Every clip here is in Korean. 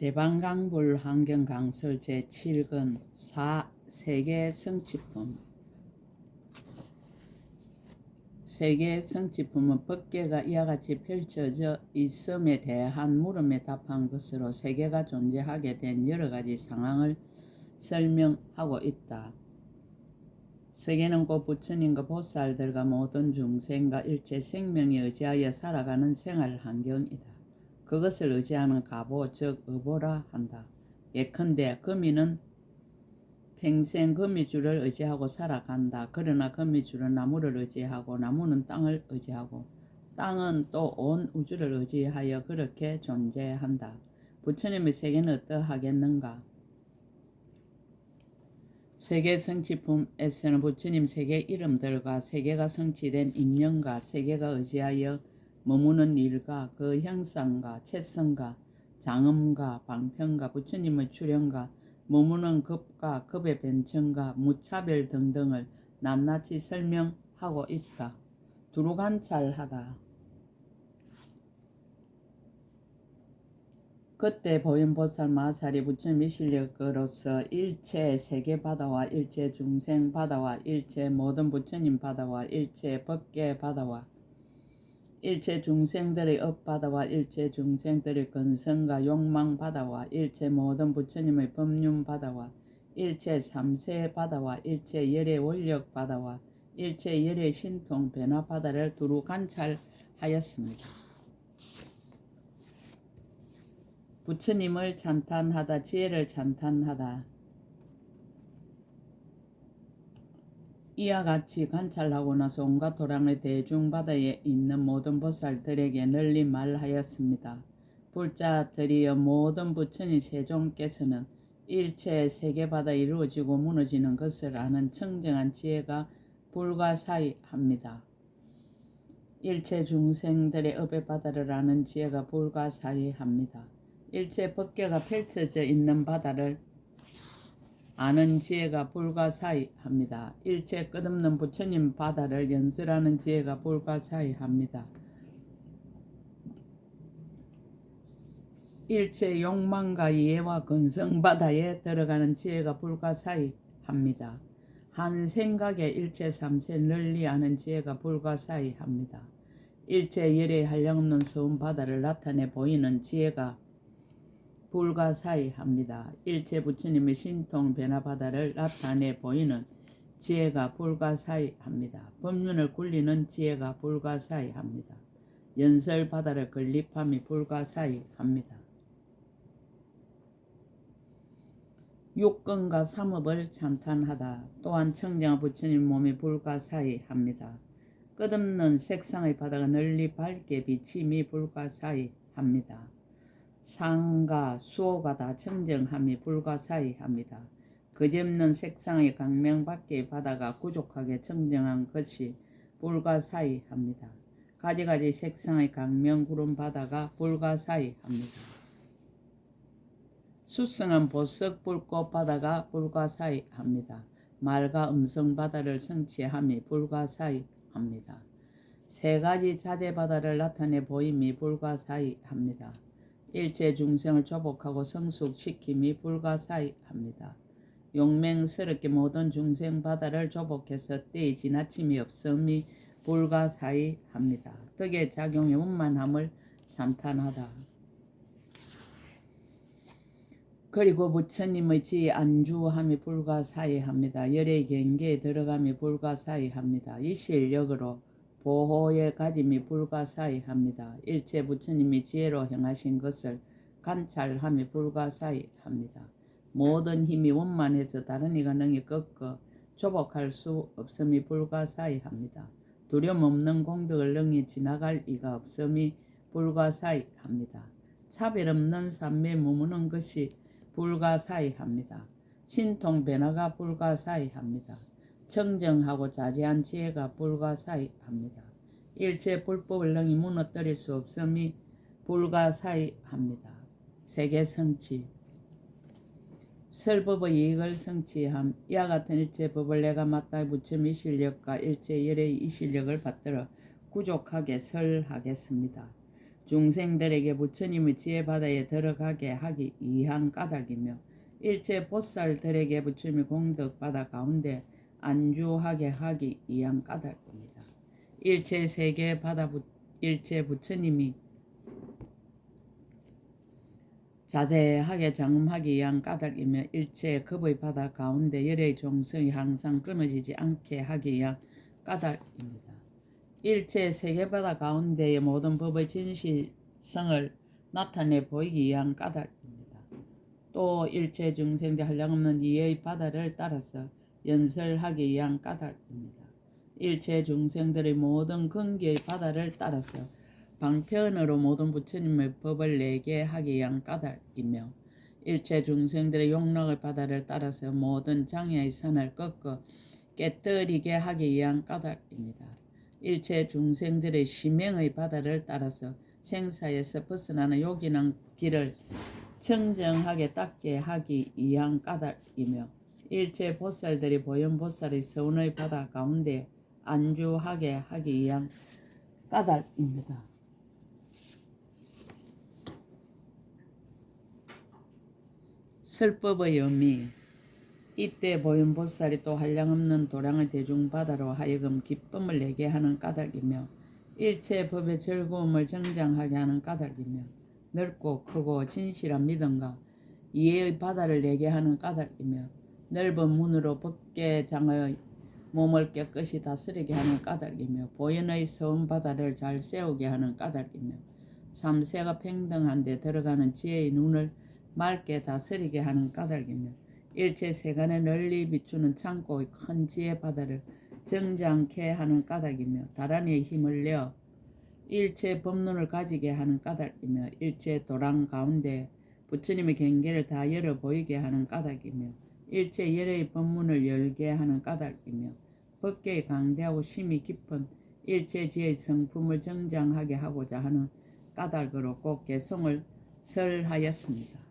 대방강불 환경강설 제7권 4. 세계 성취품. 세계의 성취품은 법계가 이와 같이 펼쳐져 있음에 대한 물음에 답한 것으로 세계가 존재하게 된 여러 가지 상황을 설명하고 있다. 세계는 곧 부처님과 보살들과 모든 중생과 일체 생명에 의지하여 살아가는 생활 환경이다. 그것을 의지하는 가보, 즉 의보라 한다. 예컨대 거미는 평생 거미줄을 의지하고 살아간다. 그러나 거미줄은 나무를 의지하고 나무는 땅을 의지하고 땅은 또 온 우주를 의지하여 그렇게 존재한다. 부처님의 세계는 어떠하겠는가? 세계 성취품에서는 부처님 세계 이름들과 세계가 성취된 인연과 세계가 의지하여 머무는 일과 그 형상과 채성과 장엄과 방편과 부처님의 출현과 머무는 급과 급의 변천과 무차별 등등을 낱낱이 설명하고 있다. 두루관찰하다. 그때 보현보살 마살이 부처님의 실력으로서 일체 세계바다와 일체 중생바다와 일체 모든 부처님 바다와 일체 법계 바다와 일체 중생들의 업바다와 일체 중생들의 근성과 욕망바다와 일체 모든 부처님의 법륜바다와 일체 삼세바다와 일체 열의 원력바다와 일체 열의 신통 변화바다를 두루 관찰하였습니다. 부처님을 찬탄하다, 지혜를 찬탄하다. 이와 같이 관찰하고 나서 온갖 도량의 대중바다에 있는 모든 보살들에게 널리 말하였습니다. 불자들이여 모든 부처님 세종께서는 일체 세계바다에 이루어지고 무너지는 것을 아는 청정한 지혜가 불가사의합니다. 일체 중생들의 업의 바다를 아는 지혜가 불가사의합니다. 일체 법계가 펼쳐져 있는 바다를 아는 지혜가 불가사의합니다. 일체 끝없는 부처님 바다를 연설하는 지혜가 불가사의합니다. 일체 욕망과 이해와 근성 바다에 들어가는 지혜가 불가사의합니다. 한 생각에 일체 삼세 널리 아는 지혜가 불가사의합니다. 일체 열의 한량없는 서운 바다를 나타내 보이는 지혜가 불가사의합니다. 일체 부처님의 신통 변화바다를 나타내 보이는 지혜가 불가사의합니다. 법륜을 굴리는 지혜가 불가사의합니다. 연설바다를 건립함이 불가사의합니다. 육근과 삼업을 찬탄하다. 또한 청정한 부처님 몸이 불가사의합니다. 끝없는 색상의 바다가 널리 밝게 비침이 불가사의합니다. 상가, 수호가 다 청정함이 불가사의합니다. 그지없는 색상의 강명 밖의 바다가 구족하게 청정한 것이 불가사의합니다. 가지가지 색상의 강명 구름 바다가 불가사의합니다. 수성한 보석 불꽃 바다가 불가사의합니다. 말과 음성 바다를 성취함이 불가사의합니다. 세 가지 자재 바다를 나타내 보임이 불가사의합니다. 일체 중생을 조복하고 성숙시킴이 불가사의합니다. 용맹스럽게 모든 중생 바다를 조복해서 때에 지나침이 없음이 불가사의합니다. 덕의 작용의 원만함을 찬탄하다. 그리고 부처님의 지혜 안주함이 불가사의합니다. 열의 경계에 들어감이 불가사의합니다. 이 실력으로 보호의 가짐이 불가사의합니다. 일체 부처님이 지혜로 행하신 것을 관찰함이 불가사의합니다. 모든 힘이 원만해서 다른 이가 능히 꺾어 조복할 수 없음이 불가사의합니다. 두려움 없는 공덕을 능히 지나갈 이가 없음이 불가사의합니다. 차별 없는 삶에 머무는 것이 불가사의합니다. 신통 변화가 불가사의합니다. 청정하고 자제한 지혜가 불가사의합니다. 일체 불법을 능히 무너뜨릴 수 없음이 불가사의합니다. 세계 성취. 설법의 이익을 성취함. 이와 같은 일체 법을 내가 마땅히 부처님의 실력과 일체 열의 이 실력을 받들어 구족하게 설하겠습니다. 중생들에게 부처님의 지혜바다에 들어가게 하기 위한 까닭이며 일체 보살들에게 부처님의 공덕바다 가운데 안주하게 하기 위한 까닭입니다. 일체 세계 바다 일체 부처님이 자제하게 장음하기 위한 까닭이며 일체 급의 바다 가운데 열의 종성이 항상 끊어지지 않게 하기 위한 까닭입니다. 일체 세계바다 가운데의 모든 법의 진실성을 나타내 보이기 위한 까닭입니다. 또 일체 중생들 한량없는 이의 바다를 따라서 연설하기 위한 까닭입니다. 일체 중생들의 모든 근기의 바다를 따라서 방편으로 모든 부처님의 법을 내게 하기 위한 까닭이며 일체 중생들의 용락의 바다를 따라서 모든 장애의 선을 꺾어 깨뜨리게 하기 위한 까닭입니다. 일체 중생들의 심행의 바다를 따라서 생사에서 벗어나는 요긴한 길을 청정하게 닦게 하기 위한 까닭이며 일체 보살들이 보현보살의 서운의 바다 가운데 안주하게 하기 위한 까닭입니다. 설법의 의미. 이때 보현보살이 또 한량없는 도량의 대중바다로 하여금 기쁨을 내게 하는 까닭이며 일체 법의 즐거움을 정장하게 하는 까닭이며 넓고 크고 진실한 믿음과 이해의 바다를 내게 하는 까닭이며 넓은 문으로 법계장의 몸을 깨끗이 다스리게 하는 까닭이며 보현의 서운 바다를 잘 세우게 하는 까닭이며 삼세가 평등한 데 들어가는 지혜의 눈을 맑게 다스리게 하는 까닭이며 일체 세간에 널리 비추는 창고의 큰 지혜 바다를 정장케 하는 까닭이며 다란이의 힘을 내어 일체 법론을 가지게 하는 까닭이며 일체 도랑 가운데 부처님의 경계를 다 열어 보이게 하는 까닭이며 일체 열의 법문을 열게 하는 까닭이며 법계의 강대하고 심이 깊은 일체 지혜의 성품을 정장하게 하고자 하는 까닭으로 꼭 개송을 설하였습니다.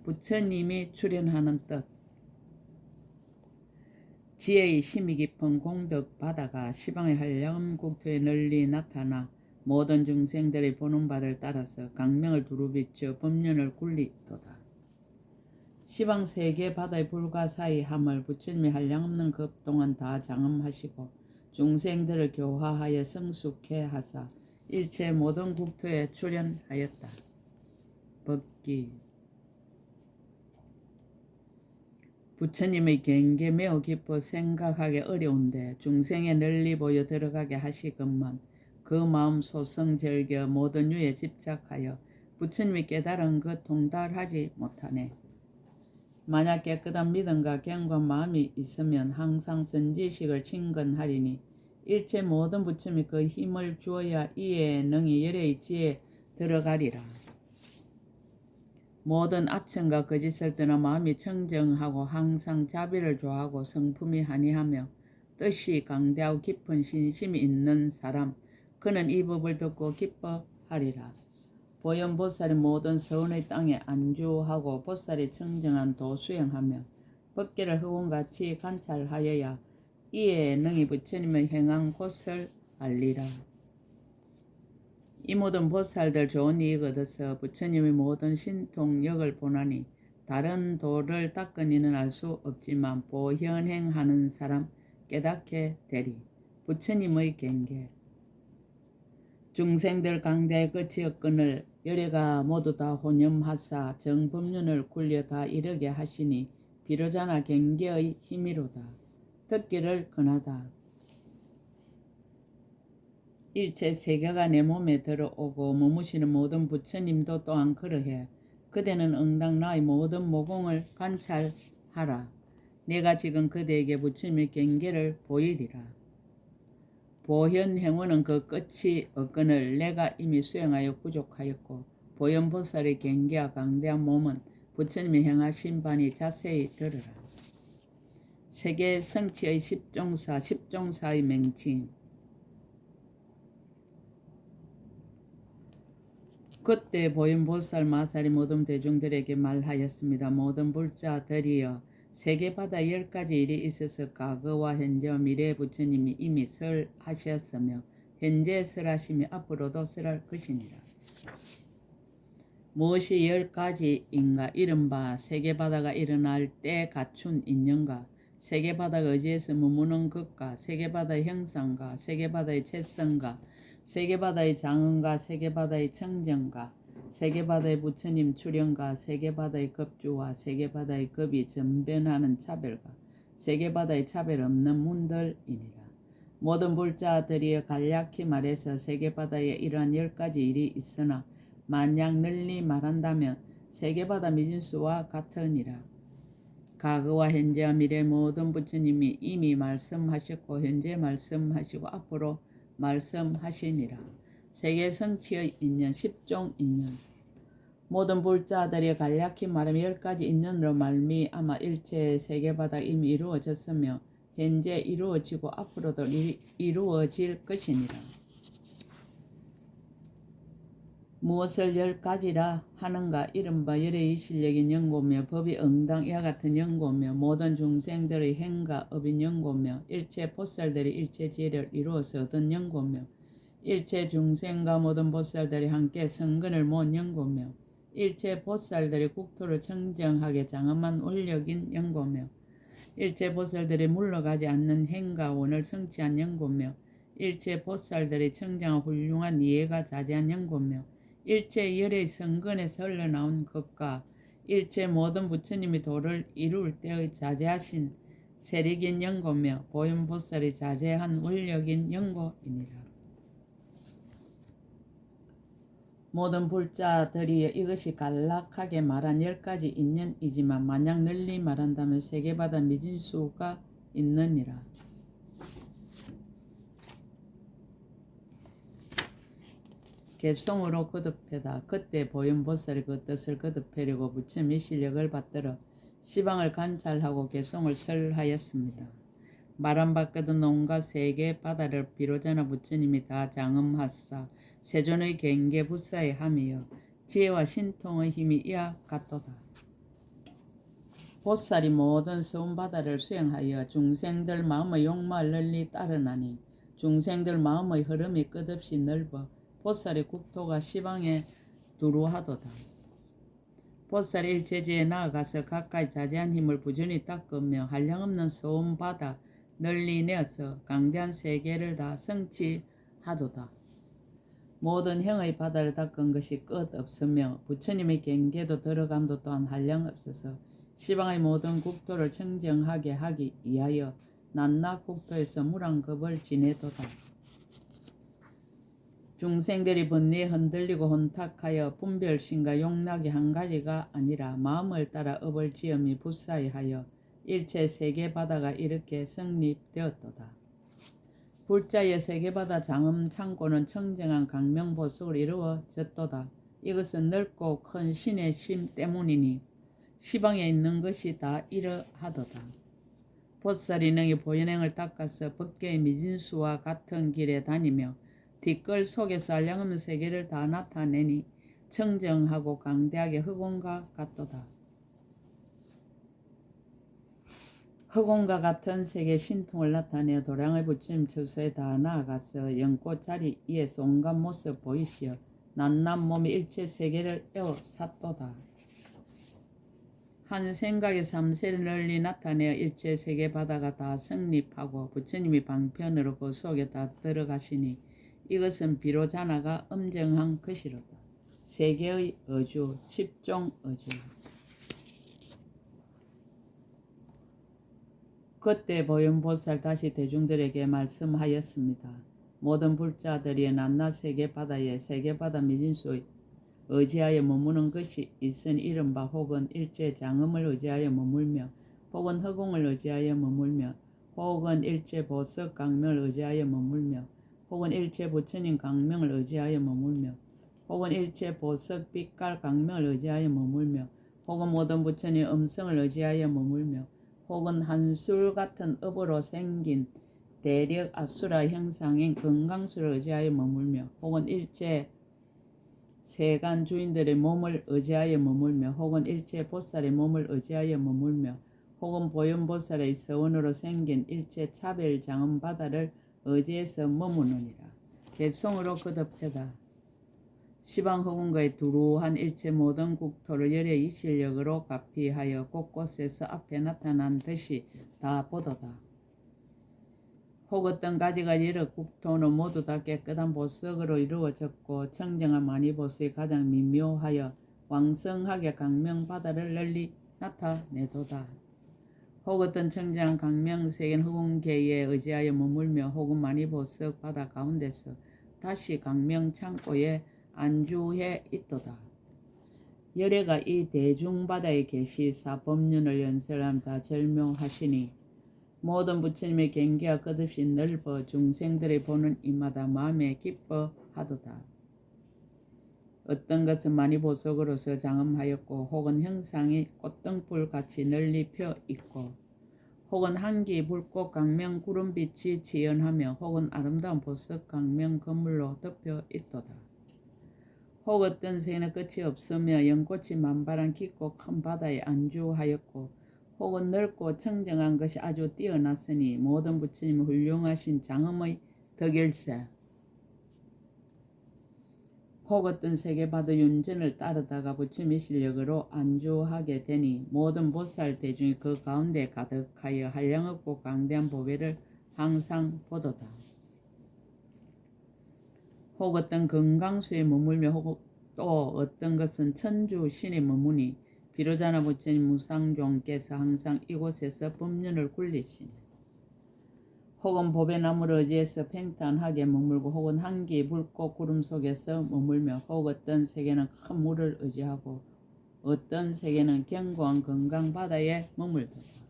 부처님이 출현하는 뜻. 지혜의 심이 깊은 공덕 바다가 시방의 한량음 국토에 널리 나타나 모든 중생들의 보는 바를 따라서 강명을 두루비쳐 법륜을 굴리도다. 시방 세계 바다의 불가사의함을 부처님이 한량없는 급 동안 다 장엄하시고 중생들을 교화하여 성숙해 하사 일체 모든 국토에 출현하였다. 법기. 부처님의 경계 매우 깊어 생각하기 어려운데 중생에 널리 보여 들어가게 하시건만 그 마음 소성절겨 모든 유에 집착하여 부처님이 깨달은 것 통달하지 못하네. 만약 깨끗한 믿음과 견고한 마음이 있으면 항상 선지식을 친근하리니 일체 모든 부처님이 그 힘을 주어야 이에 능히 열의 지에 들어가리라. 모든 악천과 거짓을 떠나 마음이 청정하고 항상 자비를 좋아하고 성품이 한이하며 뜻이 강대하고 깊은 신심이 있는 사람, 그는 이 법을 듣고 기뻐하리라. 보현보살이 모든 서운의 땅에 안주하고 보살이 청정한 도 수행하며 법계를 흑원같이 관찰하여야 이에 능히 부처님의 행한 곳을 알리라. 이 모든 보살들 좋은 이익 얻어서 부처님의 모든 신통력을 보나니 다른 도를 닦으니는 알 수 없지만 보현행하는 사람 깨닫게 되리. 부처님의 경계. 중생들 강대의 끝이 없거늘 열애가 모두 다 혼념하사 정법륜을 굴려 다 이르게 하시니 비로자나 경계의 힘이로다. 듣기를 권하다. 일체 세계가 내 몸에 들어오고 머무시는 모든 부처님도 또한 그러해. 그대는 응당 나의 모든 모공을 관찰하라. 내가 지금 그대에게 부처님의 경계를 보이리라. 보현행원은 그 끝이 없거늘 내가 이미 수행하여 부족하였고 보현보살의 경계와 강대한 몸은 부처님이 행하신 바니 자세히 들으라. 세계 성취의 십종사, 십종사의 명칭. 그때 보현보살 마살이 모든 대중들에게 말하였습니다. 모든 불자들이여 세계바다 10가지 일이 있어서 과거와 현재와 미래의 부처님이 이미 설하셨으며 현재 설하심이 앞으로도 설할 것이니라. 무엇이 10가지인가? 이른바 세계바다가 일어날 때 갖춘 인연과 세계바다가 어디에서 머무는 것과 세계바다의 형상과 세계바다의 채성과 세계바다의 장엄과 세계바다의 청정과 세계바다의 부처님 출현과 세계바다의 급주와 세계바다의 급이 전변하는 차별과 세계바다의 차별 없는 문들이니라. 모든 불자들이 간략히 말해서 세계바다에 이러한 10가지 일이 있으나 만약 널리 말한다면 세계바다 미진수와 같으니라. 과거와 현재와 미래 모든 부처님이 이미 말씀하셨고 현재 말씀하시고 앞으로 말씀하시니라. 세계 성취의 인연 10종 인연. 모든 불자들이 간략히 말하면 10가지 인연으로 말미암아 일체의 세계바다 이미 이루어졌으며 현재 이루어지고 앞으로도 이루어질 것이니라. 무엇을 10가지라 하는가? 이른바 열의 실력인 연고며 법이 응당 이와 같은 연고며 모든 중생들의 행과 업인 연고며 일체 보살들이 일체 지혜를 이루어서 얻은 연고며 일체 중생과 모든 보살들이 함께 성근을 모은 연고며 일체 보살들이 국토를 청정하게 장엄한 원력인 연고며 일체 보살들이 물러가지 않는 행과 원을 성취한 연고며 일체 보살들이 청정한 훌륭한 이해가 자제한 연고며 일체 열의 성근에서 흘러나온 것과 일체 모든 부처님이 도를 이룰 때의 자제하신 세력인 연고며 보현보살이 자제한 원력인 연고이니라. 모든 불자들이 이것이 간략하게 말한 10가지 인연이지만 만약 널리 말한다면 세계바다 미진수가 있느니라. 개성으로 거듭해다. 그때 보현보살이 그 뜻을 거듭하려고 부처님의 실력을 받들어 시방을 관찰하고 개성을 설하였습니다. 말한 바 거듭 온갖 세계 바다를 비로자나 부처님이 다 장엄하사 세존의 경계 부사에 함이여 지혜와 신통의 힘이 이와 같도다. 보살이 모든 서운 바다를 수행하여 중생들 마음의 욕망을 널리 따르나니 중생들 마음의 흐름이 끝없이 넓어 보살의 국토가 시방에 두루하도다. 보살이 일체지에 나아가서 가까이 자제한 힘을 부전히 닦으며 한량없는 서운 바다 널리 내어서 강대한 세계를 다 성취하도다. 모든 형의 바다를 닦은 것이 끝 없으며 부처님의 경계도 들어감도 또한 한량없어서 시방의 모든 국토를 청정하게 하기 위하여 낮낮 국토에서 무량겁을 지내도다. 중생들이 번뇌에 흔들리고 혼탁하여 분별심과 욕락이 한 가지가 아니라 마음을 따라 업을 지음이 부사이하여 일체 세계바다가 이렇게 성립되었도다. 불자의 세계바다 장엄 창고는 청정한 강명보석으로 이루어졌도다. 이것은 넓고 큰 신의 심 때문이니 시방에 있는 것이 다 이러하도다. 보살이 능히 보현행을 닦아서 법계의 미진수와 같은 길에 다니며 뒷걸 속에서 한량없는 세계를 다 나타내니 청정하고 강대하게 흑원과 같도다. 흑원과 같은 세계 신통을 나타내어 도량의 부처님 처소에 다 나아가서 연꽃 자리 위에서 온갖 모습 보이시어 낮낮 몸이 일체 세계를 에워 샀도다. 한 생각에 삼세를 널리 나타내어 일체 세계 바다가 다 성립하고 부처님이 방편으로 그 속에 다 들어가시니 이것은 비로자나가 엄정한 것이로다. 세계의 어주 10종 어주. 그때 보현보살 다시 대중들에게 말씀하였습니다. 모든 불자들이 낮낮 세계바다에 세계바다 미진수의 의지하여 머무는 것이 있으니 이른바 혹은 일체 장엄을 의지하여 머물며 혹은 허공을 의지하여 머물며 혹은 일체 보석 강명을 의지하여 머물며 혹은 일체 부처님 강명을 의지하여 머물며 혹은 일체 보석 빛깔 강명을 의지하여 머물며 혹은 모든 부처님 음성을 의지하여 머물며 혹은 한술 같은 업으로 생긴 대력 아수라 형상인 건강수를 의지하여 머물며 혹은 일체 세간 주인들의 몸을 의지하여 머물며 혹은 일체 보살의 몸을 의지하여 머물며 혹은 보현보살의 서원으로 생긴 일체 차별 장엄 바다를 의지해서 머무느니라. 개성으로 거듭하다. 시방 허공가에 두루한 일체 모든 국토를 열의 이 실력으로 가피하여 곳곳에서 앞에 나타난 듯이 다 보도다. 혹 어떤 가지가 여러 국토는 모두 다 깨끗한 보석으로 이루어졌고 청정한 만이보석이 가장 미묘하여 왕성하게 강명 바다를 널리 나타내도다. 혹 어떤 청정한 강명색인 허공계에 의지하여 머물며 혹은 만이보석 바다 가운데서 다시 강명 창고에 안주해 있도다. 열애가 이 대중바다에 계시사 법륜을 연설함다 절묘하시니 모든 부처님의 경계가 끝없이 넓어 중생들이 보는 이마다 마음에 기뻐하도다. 어떤 것은 많이 보석으로서 장엄하였고 혹은 형상이 꽃등불같이 널리 펴 있고 혹은 한기 불꽃 강명 구름빛이 지연하며 혹은 아름다운 보석 강명 건물로 덮여 있도다. 혹 어떤 새는 끝이 없으며 연꽃이 만발한 깊고 큰 바다에 안주하였고 혹은 넓고 청정한 것이 아주 뛰어났으니 모든 부처님의 훌륭하신 장엄의 덕일세. 혹 어떤 세계바다 윤전을 따르다가 부처님의 실력으로 안주하게 되니 모든 보살 대중이 그 가운데 가득하여 한량없고 강대한 보배를 항상 보도다. 혹 어떤 건강수에 머물며 혹 또 어떤 것은 천주 신에 머무니 비로자나 부처님 무상종께서 항상 이곳에서 법륜을 굴리시니 혹은 보배나무를 의지해서 팽탄하게 머물고 혹은 한기 불꽃 구름 속에서 머물며 혹 어떤 세계는 큰 물을 의지하고 어떤 세계는 견고한 건강 바다에 머물도다.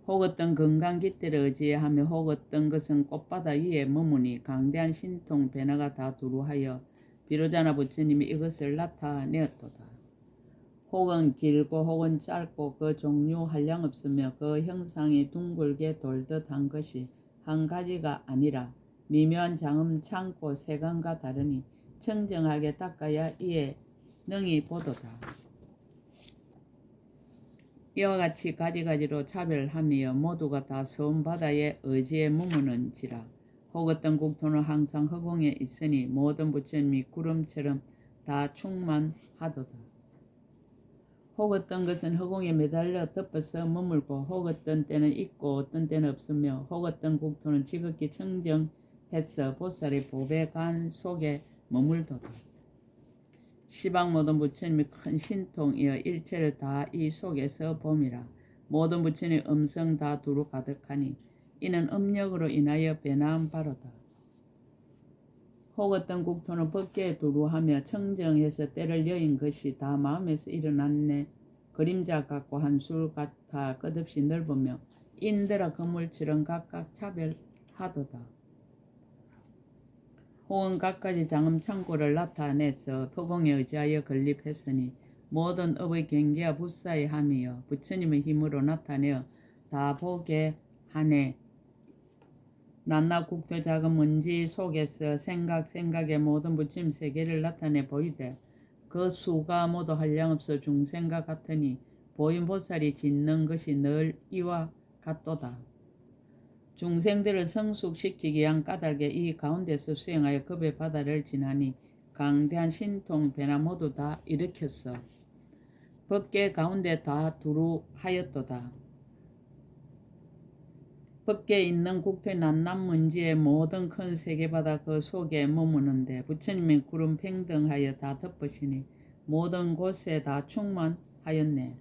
혹 어떤 건강 깃대를 의지하며 혹 어떤 것은 꽃바다 위에 머무니 강대한 신통 변화가 다 두루하여 비로자나 부처님이 이것을 나타내었도다. 혹은 길고 혹은 짧고 그 종류 한량없으며 그 형상이 둥글게 돌듯 한 것이 한 가지가 아니라 미묘한 장엄 창고 세간과 다르니 청정하게 닦아야 이에 능히 보도다. 이와 같이 가지가지로 차별하며 모두가 다 서운 바다에 의지에 머무는지라. 혹 어떤 국토는 항상 허공에 있으니 모든 부처님이 구름처럼 다 충만하도다. 혹 어떤 것은 허공에 매달려 덮어서 머물고 혹 어떤 때는 있고 어떤 때는 없으며 혹 어떤 국토는 지극히 청정해서 보살의 보배관 속에 머물도다. 시방 모든 부처님이 큰 신통이여 일체를 다 이 속에서 봄이라. 모든 부처님의 음성 다 두루 가득하니 이는 음력으로 인하여 변화한 바로다. 혹 어떤 국토는 법계에 두루하며 청정해서 때를 여인 것이 다 마음에서 일어났네. 그림자 같고 한술 같아 끝없이 넓으며 인드라 그물처럼 각각 차별하도다. 혹은 각가지 장엄 창고를 나타내서 허공에 의지하여 건립했으니 모든 업의 경계와 불사의 함이여 부처님의 힘으로 나타내어 다 보게 하네. 낱낱 국토 작은 먼지 속에서 생각의 모든 부처님 세계를 나타내 보이되 그 수가 모두 한량없어 중생과 같으니 보인 보살이 짓는 것이 늘 이와 같도다. 중생들을 성숙시키기 위한 까닭에 이 가운데서 수행하여 급의 바다를 지나니 강대한 신통 변화 모두 다 일으켰어. 법계 가운데 다 두루하였도다. 법계에 있는 국토의 낱낱 먼지의 모든 큰 세계바다 그 속에 머무는데 부처님의 구름 평등하여 다 덮으시니 모든 곳에 다 충만하였네.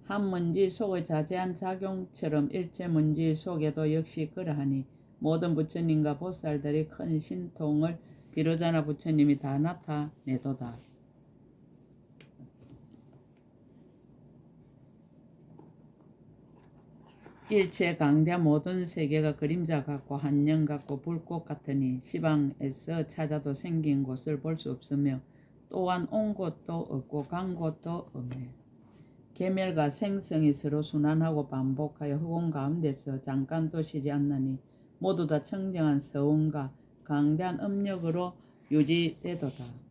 한 먼지 속의 자세한 작용처럼 일체 먼지 속에도 역시 그러하니 모든 부처님과 보살들이 큰 신통을 비로자나 부처님이 다 나타내도다. 일체 강대한 모든 세계가 그림자 같고 한영 같고 불꽃 같으니 시방에서 찾아도 생긴 곳을 볼 수 없으며 또한 온 곳도 없고 간 곳도 없네. 계멸과 생성이 서로 순환하고 반복하여 허공 가운데서 잠깐도 쉬지 않나니 모두 다 청정한 서원과 강대한 음력으로 유지되도다.